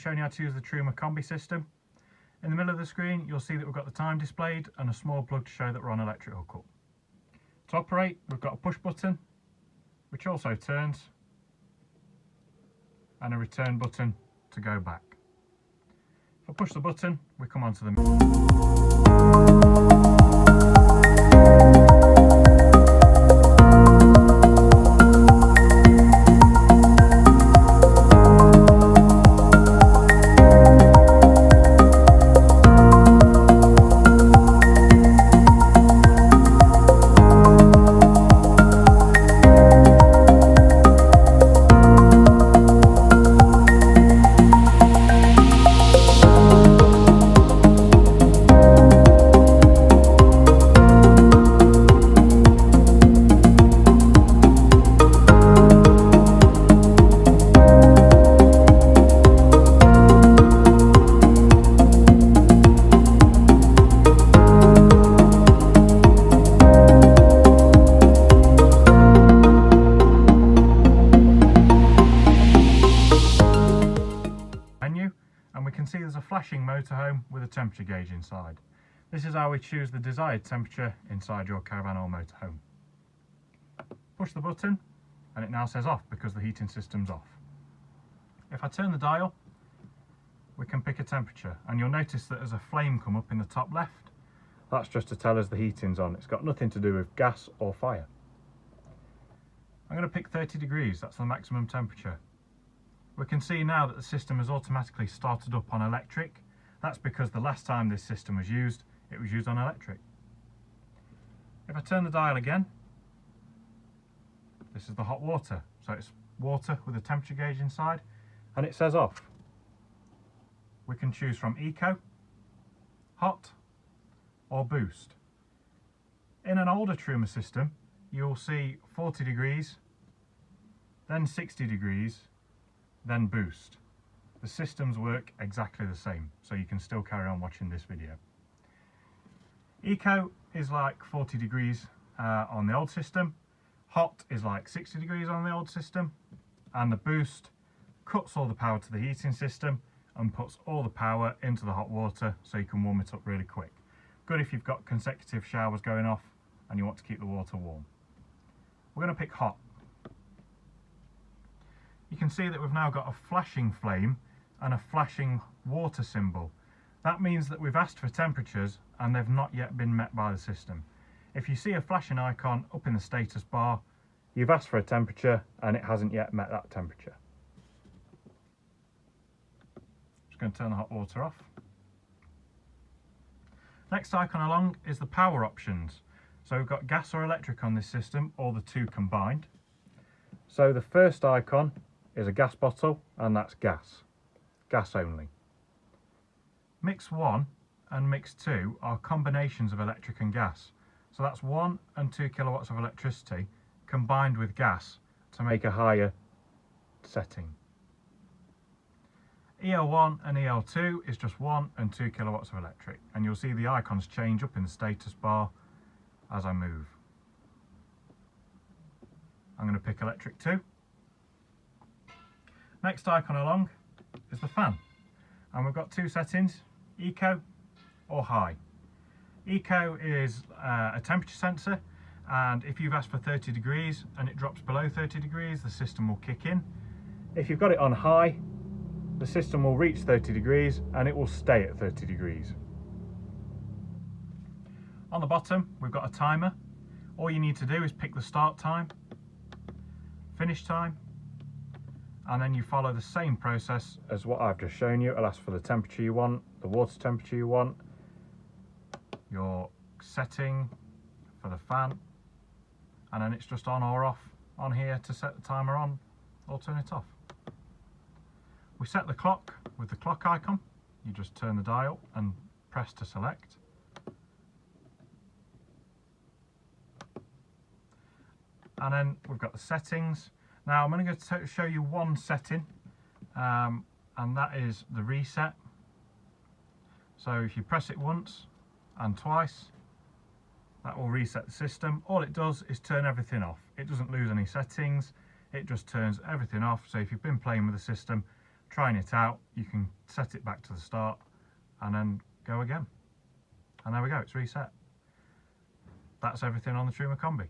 showing you how to use the Truma Combi system. In the middle of the screen you'll see that we've got the time displayed and a small plug to show that we're on electric hookup. To operate, we've got a push button which also turns and a return button to go back. If I push the button, we come onto the menu, and we can see there's a flashing motorhome with a temperature gauge inside. This is how we choose the desired temperature inside your caravan or motorhome. Push the button and it now says off because the heating system's off. If I turn the dial, we can pick a temperature, and you'll notice that there's a flame come up in the top left. That's just to tell us the heating's on. It's got nothing to do with gas or fire. I'm going to pick 30 degrees, that's the maximum temperature. We can see now that the system has automatically started up on electric. That's because the last time this system was used, it was used on electric. If I turn the dial again, this is the hot water. So it's water with a temperature gauge inside, and it says off. We can choose from eco, hot, or boost. In an older Truma system, you'll see 40 degrees, then 60 degrees, then boost. The systems work exactly the same, so you can still carry on watching this video. Eco is like 40 degrees on the old system, hot is like 60 degrees on the old system, and the boost cuts all the power to the heating system and puts all the power into the hot water so you can warm it up really quick. Good if you've got consecutive showers going off and you want to keep the water warm. We're going to pick hot. You can see that we've now got a flashing flame and a flashing water symbol. That means that we've asked for temperatures and they've not yet been met by the system. If you see a flashing icon up in the status bar, you've asked for a temperature and it hasn't yet met that temperature. Just going to turn the hot water off. Next icon along is the power options. So we've got gas or electric on this system, or the two combined. So the first icon is a gas bottle, and that's gas only. Mix 1 and mix 2 are combinations of electric and gas. So that's 1 and 2 kilowatts of electricity combined with gas to make a higher setting. EL1 and EL2 is just 1 and 2 kilowatts of electric, and you'll see the icons change up in the status bar as I move. I'm going to pick electric 2. Next icon along is the fan, and we've got two settings, eco or high. Eco is a temperature sensor, and if you've asked for 30 degrees and it drops below 30 degrees, the system will kick in. If you've got it on high, the system will reach 30 degrees and it will stay at 30 degrees. On the bottom we've got a timer. All you need to do is pick the start time, finish time, and then you follow the same process as what I've just shown you. It'll ask for the temperature you want, the water temperature you want, your setting for the fan, and then it's just on or off on here to set the timer on or turn it off. We set the clock with the clock icon. You just turn the dial and press to select. And then we've got the settings. Now I'm going to show you one setting, and that is the reset. So if you press it once and twice, that will reset the system. All it does is turn everything off. It doesn't lose any settings, it just turns everything off. So if you've been playing with the system, trying it out, you can set it back to the start and then go again. And there we go, it's reset. That's everything on the Truma Combi.